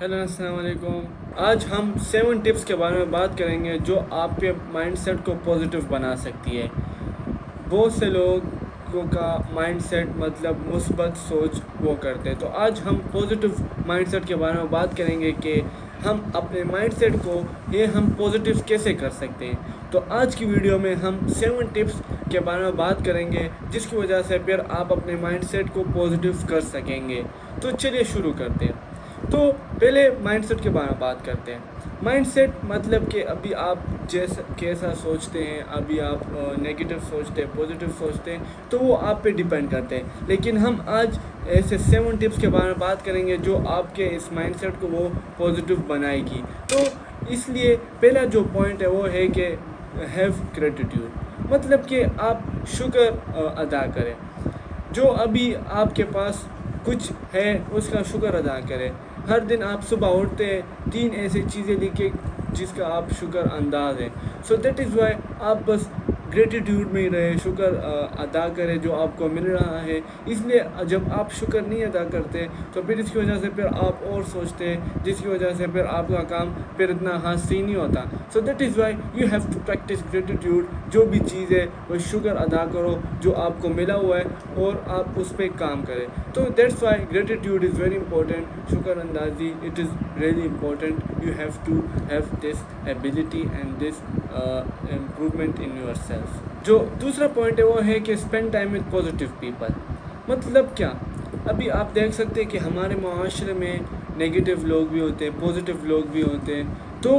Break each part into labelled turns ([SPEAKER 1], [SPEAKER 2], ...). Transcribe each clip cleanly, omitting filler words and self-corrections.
[SPEAKER 1] Hello السلام علیکم. آج ہم 7 ٹپس کے بارے میں بات کریں گے جو آپ کے مائنڈ سیٹ کو پازیٹیو بنا سکتی ہے. بہت سے لوگوں کا مائنڈ سیٹ مطلب مثبت سوچ وہ کرتے ہیں. تو آج ہم پازیٹیو مائنڈ سیٹ کے بارے میں بات کریں گے کہ ہم اپنے مائنڈ سیٹ کو ہم پازیٹیو کیسے کر سکتے ہیں. تو آج کی ویڈیو میں ہم 7 ٹپس کے بارے میں بات کریں گے جس کی وجہ سے پھر آپ اپنے مائنڈ سیٹ کو پازیٹیو کر سکیں گے. تو چلیے شروع کرتے ہیں. تو پہلے مائنڈ سیٹ کے بارے میں بات کرتے ہیں. مائنڈ سیٹ مطلب کہ ابھی آپ کیسا سوچتے ہیں, ابھی آپ نگیٹو سوچتے ہیں, پازیٹیو سوچتے ہیں, تو وہ آپ پہ ڈیپینڈ کرتے ہیں. لیکن ہم آج ایسے 7 ٹپس کے بارے میں بات کریں گے جو آپ کے اس مائنڈ سیٹ کو وہ پازیٹیو بنائے گی. تو اس لیے پہلا جو پوائنٹ ہے وہ ہے کہ ہیو گریٹیٹیوڈ, مطلب کہ آپ شکر ادا کریں. جو ابھی آپ کے پاس کچھ ہے اس کا شکر ادا کریں. ہر دن آپ صبح اٹھتے ہیں, 3 ایسی چیزیں لکھیں جس کا آپ شکر انداز ہیں. سو دیٹ از وائی آپ بس گریٹیٹیوڈ میں ہی رہے, شکر ادا کریں جو آپ کو مل رہا ہے. اس لیے جب آپ شکر نہیں ادا کرتے تو پھر اس کی وجہ سے پھر آپ اور سوچتے ہیں, جس کی وجہ سے پھر آپ کا کام پھر اتنا حاصل نہیں ہوتا. So that is why you have to practice gratitude. جو بھی چیز ہے وہ شکر ادا کرو جو آپ کو ملا ہوا ہے اور آپ اس پہ کام کریں. تو that's why gratitude is very important. شکر اندازی it is really important. You have to have this ability and this improvement in yourself. جو دوسرا پوائنٹ ہے وہ ہے کہ spend time with positive people. مطلب کیا, ابھی آپ دیکھ سکتے ہیں کہ ہمارے معاشرے میں نگیٹیو لوگ بھی ہوتے ہیں, پازیٹیو لوگ بھی ہوتے ہیں. تو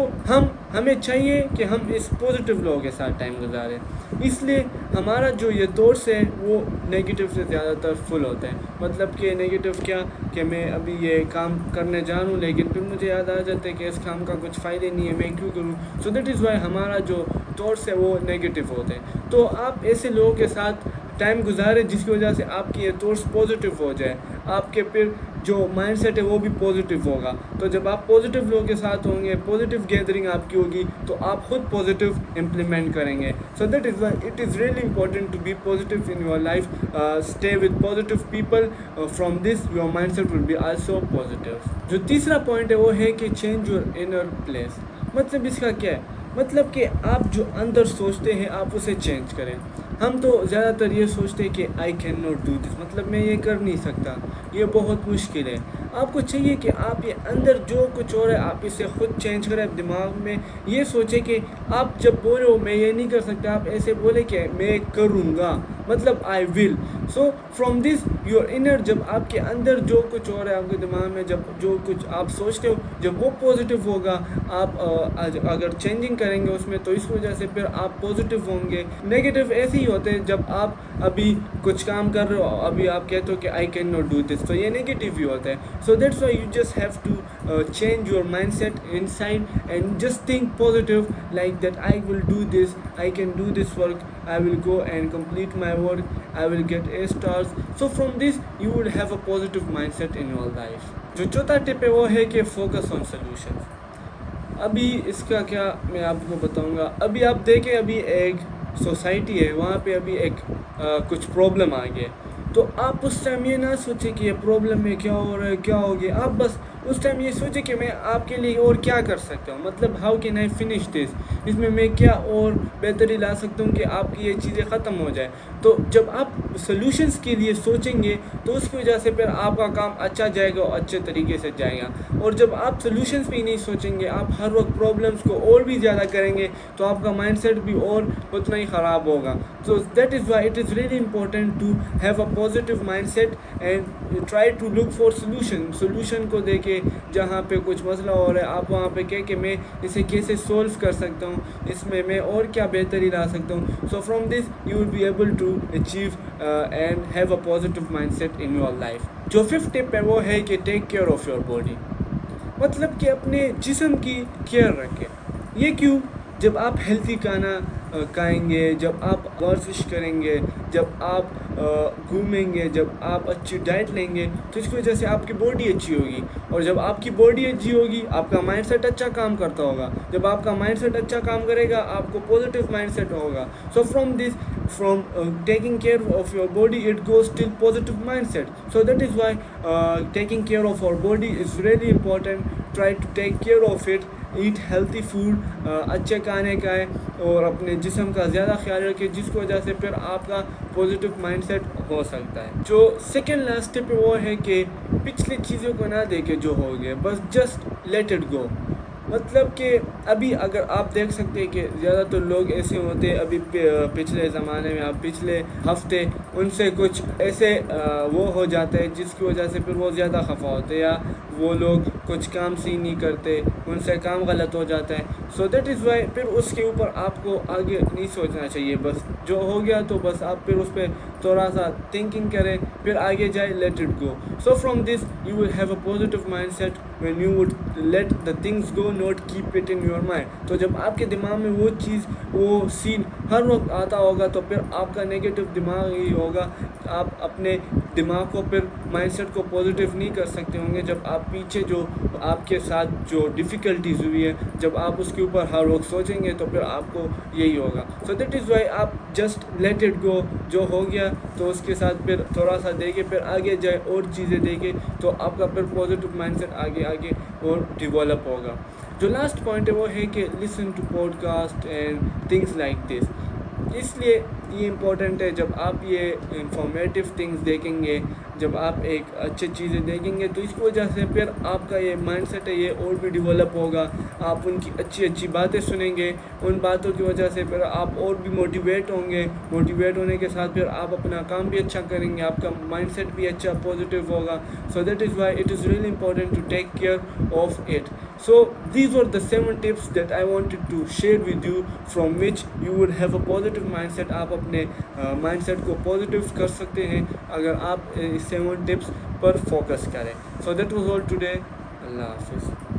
[SPEAKER 1] ہمیں چاہیے کہ ہم اس پازیٹیو لوگوں کے ساتھ ٹائم گزاریں. اس لیے ہمارا جو یہ تھاٹس ہے وہ نگیٹیو سے زیادہ تر فل ہوتے ہیں. مطلب کہ نگیٹیو کیا کہ میں ابھی یہ کام کرنے جا رہا ہوں لیکن پھر مجھے یاد آ جاتا ہے کہ اس کام کا کچھ فائدہ نہیں ہے, میں کیوں کروں. سو دیٹ از وائی ہمارا جو تھاٹس ہے وہ نگیٹیو ہوتے ہیں. تو آپ ایسے لوگوں کے ساتھ ٹائم گزاریں جس کی وجہ سے آپ کی یہ تھاٹس پازیٹیو ہو جائے. آپ کے پھر جو مائنڈ سیٹ ہے وہ بھی پازیٹیو ہوگا. تو جب آپ پازیٹیو لوگوں کے ساتھ ہوں گے, پازیٹیو گیدرنگ آپ کی ہوگی, تو آپ خود پازیٹیو امپلیمنٹ کریں گے. So that is why it is really important to be positive in your life. Stay with positive people. From this your mindset will be also positive. جو تیسرا پوائنٹ ہے وہ ہے کہ چینج یور انر پلیس. مطلب اس کا کیا ہے, مطلب کہ آپ جو اندر سوچتے ہیں آپ اسے چینج کریں. ہم تو زیادہ تر یہ سوچتے ہیں کہ آئی کین ناٹ ڈو دس, مطلب میں یہ کر نہیں سکتا, یہ بہت مشکل ہے. آپ کو چاہیے کہ آپ یہ اندر جو کچھ اور ہے آپ اسے خود چینج کریں. دماغ میں یہ سوچیں کہ آپ جب بولے ہو میں یہ نہیں کر سکتا, آپ ایسے بولے کہ میں کروں گا, مطلب I will. So from this your inner, جب آپ کے اندر جو کچھ اور ہے آپ کے دماغ میں, جب جو کچھ آپ سوچتے ہو جب وہ پازیٹیو ہوگا, آپ اگر چینجنگ کریں گے اس میں تو اس وجہ سے پھر آپ پازیٹیو ہوں گے. نگیٹیو ایسے ہی ہوتے ہیں جب آپ ابھی کچھ کام کر رہے ہو, ابھی آپ کہتے ہو کہ I can not do this, تو یہ نگیٹیو ہی ہوتا ہے. So that's why you just have to change your mindset inside and just think positive like that I will do this, I can do this work, I will go and complete my work, I will get A stars. So from this you would have a positive mindset in your life. جو چوتھا ٹپ ہے وہ ہے کہ focus on solution. ابھی اس کا کیا میں آپ کو بتاؤں گا. ابھی آپ دیکھیں, ابھی ایک سوسائٹی ہے, وہاں پہ ابھی ایک کچھ پرابلم آ گیا, تو آپ اس ٹائم یہ نہ سوچیں کہ یہ پرابلم میں کیا ہو رہا ہے, کیا ہو گیا. آپ بس اس ٹائم یہ سوچیں کہ میں آپ کے لیے اور کیا کر سکتا ہوں, مطلب how can I finish this, اس میں کیا اور بہتری لا سکتا ہوں کہ آپ کی یہ چیزیں ختم ہو جائے. تو جب آپ سلوشنس کے لیے سوچیں گے تو اس کی وجہ سے پھر آپ کا کام اچھا جائے گا اور اچھے طریقے سے جائے گا. اور جب آپ سلوشنس پہ ہی نہیں سوچیں گے, آپ ہر وقت پرابلمس کو اور بھی زیادہ کریں گے, تو آپ کا مائنڈ سیٹ بھی اور اتنا ہی خراب ہوگا. So that is why it is really important to have a positive mindset and try to look for solution کو دیکھیں. جہاں پہ کچھ مسئلہ ہو رہا ہے آپ وہاں پہ کہہ کہ میں اسے کیسے سولو کر سکتا ہوں, اس میں اور کیا بہتری لا سکتا ہوں. So from this you will be able to achieve and have a positive mindset in your life. جو 5th tip ہے وہ ہے کہ take care of your body. مطلب کہ اپنے جسم کی کیئر رکھیں. یہ کیوں, جب آپ ہیلتھی کھانا کھائیں گے, جب آپ ورزش کریں گے, جب آپ گھومیں گے, جب آپ اچھی ڈائٹ لیں گے, تو اس کی وجہ سے آپ کی باڈی اچھی ہوگی. اور جب آپ کی باڈی اچھی ہوگی آپ کا مائنڈ سیٹ اچھا کام کرتا ہوگا. جب آپ کا مائنڈ سیٹ اچھا کام کرے گا آپ کو پازیٹیو مائنڈ سیٹ ہوگا. سو from this from taking care of your body, it goes till positive mindset. So that is why taking care of our body is really important. Try to take care of it, eat healthy food, اچھے کھانے کھائیں اور اپنے جسم کا زیادہ خیال رکھیں، جس کی وجہ سے پھر آپ کا پازیٹیو مائنڈ سیٹ ہو سکتا ہے. جو سیکنڈ لاسٹ ٹپ وہ ہے کہ پچھلی چیزوں کو نہ دیکھیں جو ہو گیا، بس جسٹ لیٹ اٹ گو. مطلب کہ ابھی اگر آپ دیکھ سکتے ہیں کہ زیادہ تر لوگ ایسے ہوتے ہیں ابھی پچھلے زمانے میں، آپ پچھلے ہفتے ان سے کچھ ایسے وہ ہو جاتا ہے جس کی وجہ سے پھر وہ زیادہ خفا ہوتے ہیں، یا وہ لوگ کچھ کام صحیح نہیں کرتے، ان سے کام غلط ہو جاتا ہے. سو دیٹ از وائی پھر اس کے اوپر آپ کو آگے نہیں سوچنا چاہیے. بس جو ہو گیا تو بس آپ پھر اس پہ تھوڑا سا تھنکنگ کریں، پھر آگے جائے، let it go. So from this you will have a positive mindset when you would let the things go, not keep it in your mind. تو جب آپ کے دماغ میں وہ چیز، وہ سین ہر وقت آتا ہوگا تو پھر آپ کا نیگیٹو دماغ ہی ہوگا. آپ اپنے دماغ کو پھر مائنڈ سیٹ کو پازیٹیو نہیں کر سکتے ہوں گے. جب آپ پیچھے جو آپ کے ساتھ جو ڈیفیکلٹیز ہوئی ہے، جب آپ اس کے اوپر ہر وقت سوچیں گے تو پھر آپ کو یہی ہوگا. سو دیٹ از وائی آپ جسٹ لیٹ اٹ گو. جو ہو گیا تو اس کے ساتھ پھر تھوڑا سا دیکھیں، پھر آگے جائے اور چیزیں دیکھیں، تو آپ کا پھر پازیٹیو مائنڈ سیٹ آگے آگے اور ڈیولپ ہوگا. جو لاسٹ پوائنٹ ہے وہ ہے کہ لسن ٹو پوڈ کاسٹ اینڈ تھنگس لائک دس. اس لیے یہ امپورٹنٹ ہے، جب آپ یہ انفارمیٹیو تھنگس دیکھیں گے، جب آپ ایک اچھی چیزیں دیکھیں گے، تو اس کی وجہ سے پھر آپ کا یہ مائنڈ سیٹ ہے یہ اور بھی ڈیولپ ہوگا. آپ ان کی اچھی اچھی باتیں سنیں گے، ان باتوں کی وجہ سے پھر آپ اور بھی موٹیویٹ ہوں گے. موٹیویٹ ہونے کے ساتھ پھر آپ اپنا کام بھی اچھا کریں گے، آپ کا مائنڈ سیٹ بھی اچھا پازیٹیو ہوگا. So that is why it is really important to take care of it. So these were the 7 tips that I wanted to share with you, from which you would have a positive mindset. آپ اپنے mind set کو positive کر سکتے ہیں اگر آپ 7 tips پر focus کریں. So that was all today. اللہ حافظ.